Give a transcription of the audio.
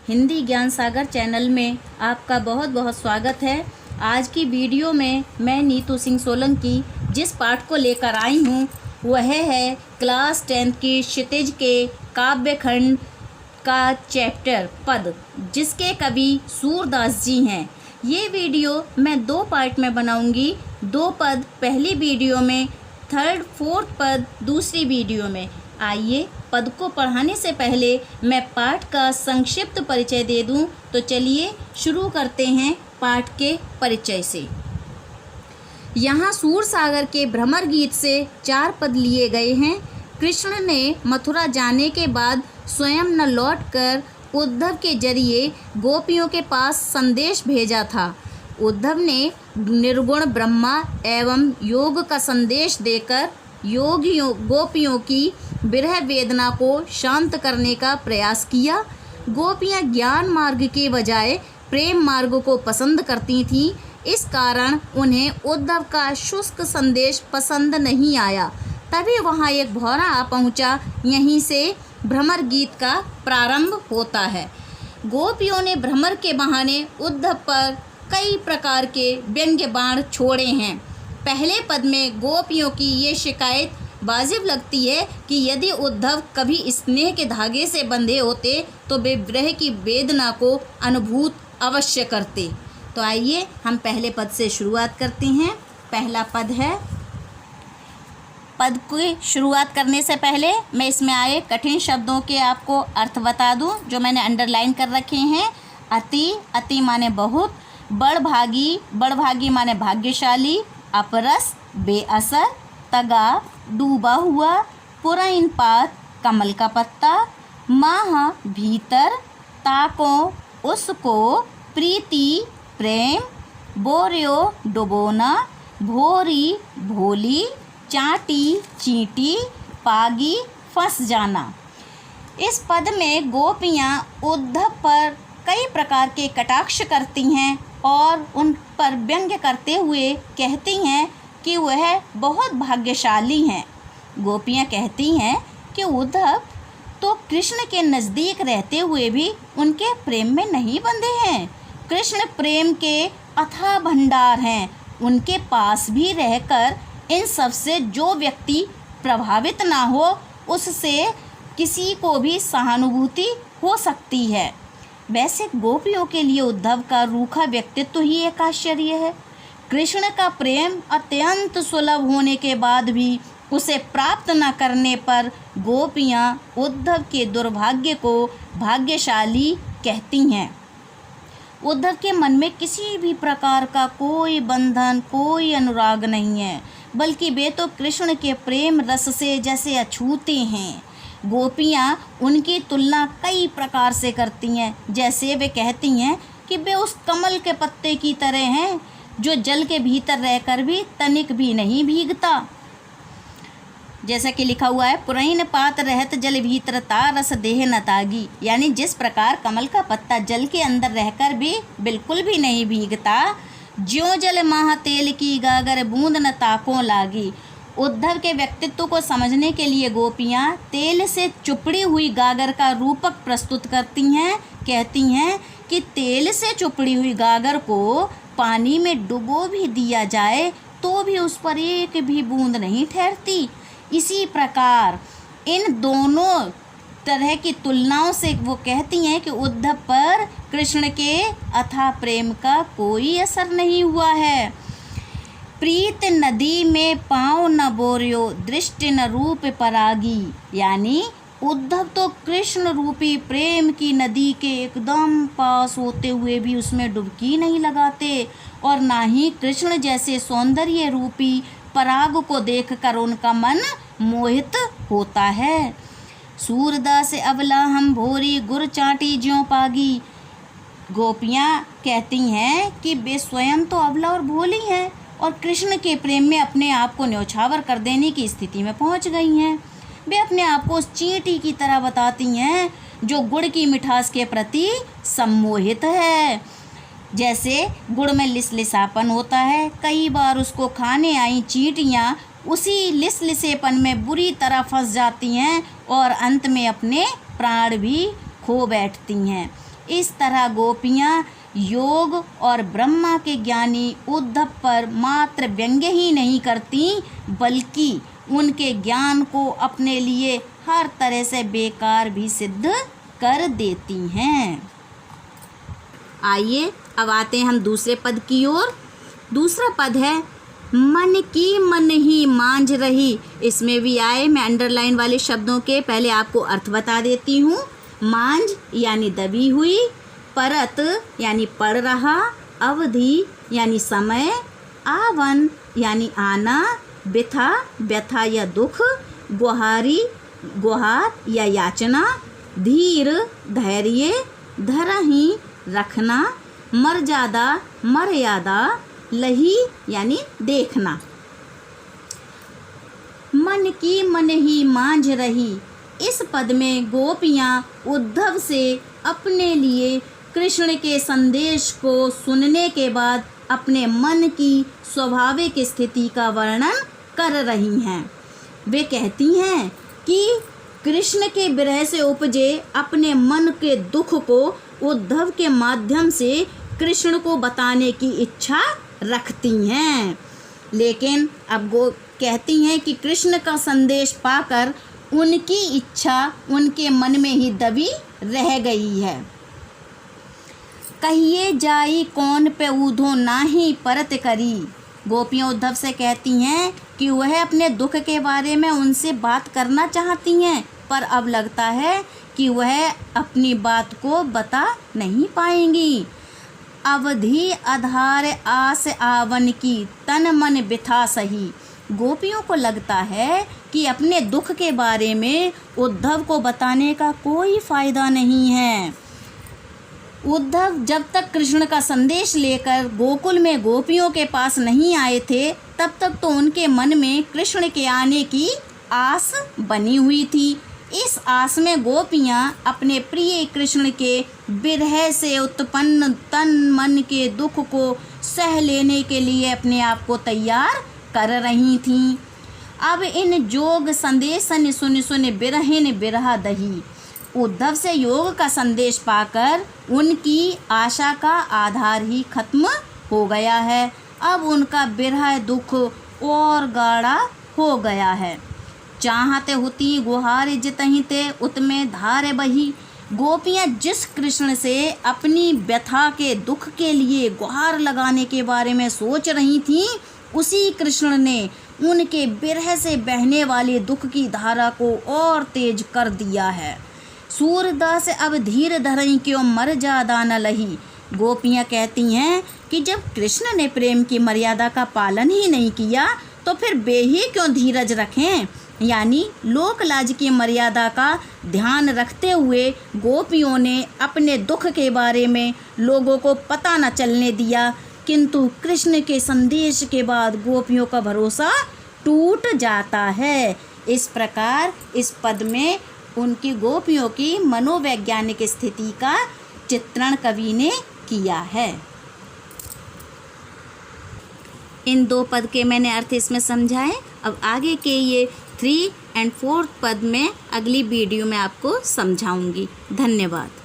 हिंदी ज्ञान सागर चैनल में आपका बहुत बहुत स्वागत है। आज की वीडियो में मैं नीतू सिंह सोलंकी जिस पाठ को लेकर आई हूँ वह है क्लास 10 की क्षितिज के काव्य खंड का चैप्टर पद, जिसके कवि सूरदास जी हैं। ये वीडियो मैं 2 पार्ट में बनाऊंगी। 2 पद पहली वीडियो में, 3rd 4th पद दूसरी वीडियो में। आइए पद को पढ़ाने से पहले मैं पाठ का संक्षिप्त परिचय दे दूं, तो चलिए शुरू करते हैं पाठ के परिचय से। यहाँ सूरसागर के भ्रमर गीत से 4 पद लिए गए हैं। कृष्ण ने मथुरा जाने के बाद स्वयं न लौटकर उद्धव के जरिए गोपियों के पास संदेश भेजा था। उद्धव ने निर्गुण ब्रह्मा एवं योग का संदेश देकर योगियों गोपियों की विरह वेदना को शांत करने का प्रयास किया। गोपियाँ ज्ञान मार्ग के बजाय प्रेम मार्ग को पसंद करती थीं। इस कारण उन्हें उद्धव का शुष्क संदेश पसंद नहीं आया। तभी वहाँ एक भौरा आ पहुँचा। यहीं से भ्रमर गीत का प्रारंभ होता है। गोपियों ने भ्रमर के बहाने उद्धव पर कई प्रकार के व्यंग्य बाण छोड़े हैं। पहले पद में गोपियों की ये शिकायत वाजिब लगती है कि यदि उद्धव कभी स्नेह के धागे से बंधे होते तो वे विरह की वेदना को अनुभूत अवश्य करते। तो आइए हम पहले पद से शुरुआत करते हैं। पहला पद है। पद की शुरुआत करने से पहले मैं इसमें आए कठिन शब्दों के आपको अर्थ बता दूं, जो मैंने अंडरलाइन कर रखे हैं। अति, अति माने बहुत। बड़भागी माने भाग्यशाली। अपरस, बेअसर। तगा, डूबा हुआ। पुरैन पात, कमल का पत्ता। माह, भीतर। ताको, उसको। प्रीति, प्रेम। बोर्यो, डुबोना। भोरी, भोली। चाटी, चींटी। पागी, फंस जाना। इस पद में गोपियाँ उद्धव पर कई प्रकार के कटाक्ष करती हैं और उन पर व्यंग्य करते हुए कहती हैं कि वह बहुत भाग्यशाली हैं। गोपियाँ कहती हैं कि उद्धव तो कृष्ण के नज़दीक रहते हुए भी उनके प्रेम में नहीं बंधे हैं। कृष्ण प्रेम के अथाह भंडार हैं। उनके पास भी रहकर इन सब से जो व्यक्ति प्रभावित ना हो, उससे किसी को भी सहानुभूति हो सकती है। वैसे गोपियों के लिए उद्धव का रूखा व्यक्तित्व ही एक आश्चर्य है। कृष्ण का प्रेम अत्यंत सुलभ होने के बाद भी उसे प्राप्त न करने पर गोपियाँ उद्धव के दुर्भाग्य को भाग्यशाली कहती हैं। उद्धव के मन में किसी भी प्रकार का कोई बंधन, कोई अनुराग नहीं है, बल्कि वे तो कृष्ण के प्रेम रस से जैसे अछूते हैं। गोपियाँ उनकी तुलना कई प्रकार से करती हैं। जैसे वे कहती हैं कि वे उस कमल के पत्ते की तरह हैं जो जल के भीतर रहकर भी तनिक भी नहीं भीगता। जैसा कि लिखा हुआ है, पुरैन पात रहत जल भीतर तारस देह न तागी। यानी जिस प्रकार कमल का पत्ता जल के अंदर रहकर भी बिल्कुल भी नहीं भीगता, ज्यों जल माह तेल की गागर बूंद न ताकों लागी। उद्धव के व्यक्तित्व को समझने के लिए गोपियाँ तेल से चुपड़ी हुई गागर का रूपक प्रस्तुत करती हैं। कहती हैं कि तेल से चुपड़ी हुई गागर को पानी में डुबो भी दिया जाए तो भी उस पर एक भी बूंद नहीं ठहरती। इसी प्रकार इन दोनों तरह की तुलनाओं से वो कहती हैं कि उद्धव पर कृष्ण के अथाह प्रेम का कोई असर नहीं हुआ है। प्रीत नदी में पाँव न बोर्यो, दृष्टि न रूप परागी। यानी उद्धव तो कृष्ण रूपी प्रेम की नदी के एकदम पास होते हुए भी उसमें डुबकी नहीं लगाते, और ना ही कृष्ण जैसे सौंदर्य रूपी पराग को देखकर उनका मन मोहित होता है। सूरदास अबला हम भोरी, गुर चाटी ज्यों पागी। गोपियाँ कहती हैं कि वे स्वयं तो अबला और भोली हैं और कृष्ण के प्रेम में अपने आप को न्यौछावर कर देने की स्थिति में पहुंच गई हैं। वे अपने आप को उस चींटी की तरह बताती हैं जो गुड़ की मिठास के प्रति सम्मोहित है। जैसे गुड़ में लिसलिसापन होता है, कई बार उसको खाने आई चींटियाँ उसी लिसलिसेपन में बुरी तरह फंस जाती हैं और अंत में अपने प्राण भी खो बैठती हैं। इस तरह गोपियाँ योग और ब्रह्मा के ज्ञानी उद्धव पर मात्र व्यंग्य ही नहीं करती, बल्कि उनके ज्ञान को अपने लिए हर तरह से बेकार भी सिद्ध कर देती हैं। आइए अब आते हैं हम दूसरे पद की ओर। दूसरा पद है मन की मन ही मांझ रही। इसमें भी आए, मैं अंडरलाइन वाले शब्दों के पहले आपको अर्थ बता देती हूँ। मांझ यानी दबी हुई, परत यानी पड़ रहा, अवधि यानी समय, आवन यानी आना, बिथा व्यथा या दुख, गुहारी गुहार या याचना, धीर धैर्य, धरही रखना, मर्यादा मर्यादा, लही यानी देखना। मन की मन ही मांझ रही। इस पद में गोपियाँ उद्धव से अपने लिए कृष्ण के संदेश को सुनने के बाद अपने मन की स्वाभाविक स्थिति का वर्णन कर रही हैं। वे कहती हैं कि कृष्ण के विरह से उपजे अपने मन के दुख को उद्धव के माध्यम से कृष्ण को बताने की इच्छा रखती हैं, लेकिन अब वो कहती हैं कि कृष्ण का संदेश पाकर उनकी इच्छा उनके मन में ही दबी रह गई है। कहिए जाई कौन पे ऊधो नाही परत करी। गोपियाँ उद्धव से कहती हैं कि वह अपने दुख के बारे में उनसे बात करना चाहती हैं, पर अब लगता है कि वह अपनी बात को बता नहीं पाएंगी। अवधि आधार आस आवन की तन मन बिथा सही। गोपियों को लगता है कि अपने दुख के बारे में उद्धव को बताने का कोई फ़ायदा नहीं है। उद्धव जब तक कृष्ण का संदेश लेकर गोकुल में गोपियों के पास नहीं आए थे, तब तक तो उनके मन में कृष्ण के आने की आस बनी हुई थी। इस आस में गोपियाँ अपने प्रिय कृष्ण के विरह से उत्पन्न तन मन के दुख को सह लेने के लिए अपने आप को तैयार कर रही थीं। अब इन जोग संदेशन सुन सुन बिरहिन बिरहा दही। उद्धव से योग का संदेश पाकर उनकी आशा का आधार ही खत्म हो गया है। अब उनका बिरह दुख और गाढ़ा हो गया है। चाहते होती गुहार जितही ते उतमे धारे बही। गोपियाँ जिस कृष्ण से अपनी व्यथा के दुख के लिए गुहार लगाने के बारे में सोच रही थीं, उसी कृष्ण ने उनके बिरह से बहने वाले दुख की धारा को और तेज कर दिया है। सूरदास अब धीर धरई क्यों मर जादा न लही। गोपियाँ कहती हैं कि जब कृष्ण ने प्रेम की मर्यादा का पालन ही नहीं किया, तो फिर वे ही क्यों धीरज रखें। यानी लोक लाज की मर्यादा का ध्यान रखते हुए गोपियों ने अपने दुख के बारे में लोगों को पता न चलने दिया, किंतु कृष्ण के संदेश के बाद गोपियों का भरोसा टूट जाता है। इस प्रकार इस पद में उनकी गोपियों की मनोवैज्ञानिक स्थिति का चित्रण कवि ने किया है। इन दो पद के मैंने अर्थ इसमें समझाए। अब आगे के ये 3 और 4 पद में अगली वीडियो में आपको समझाऊंगी। धन्यवाद।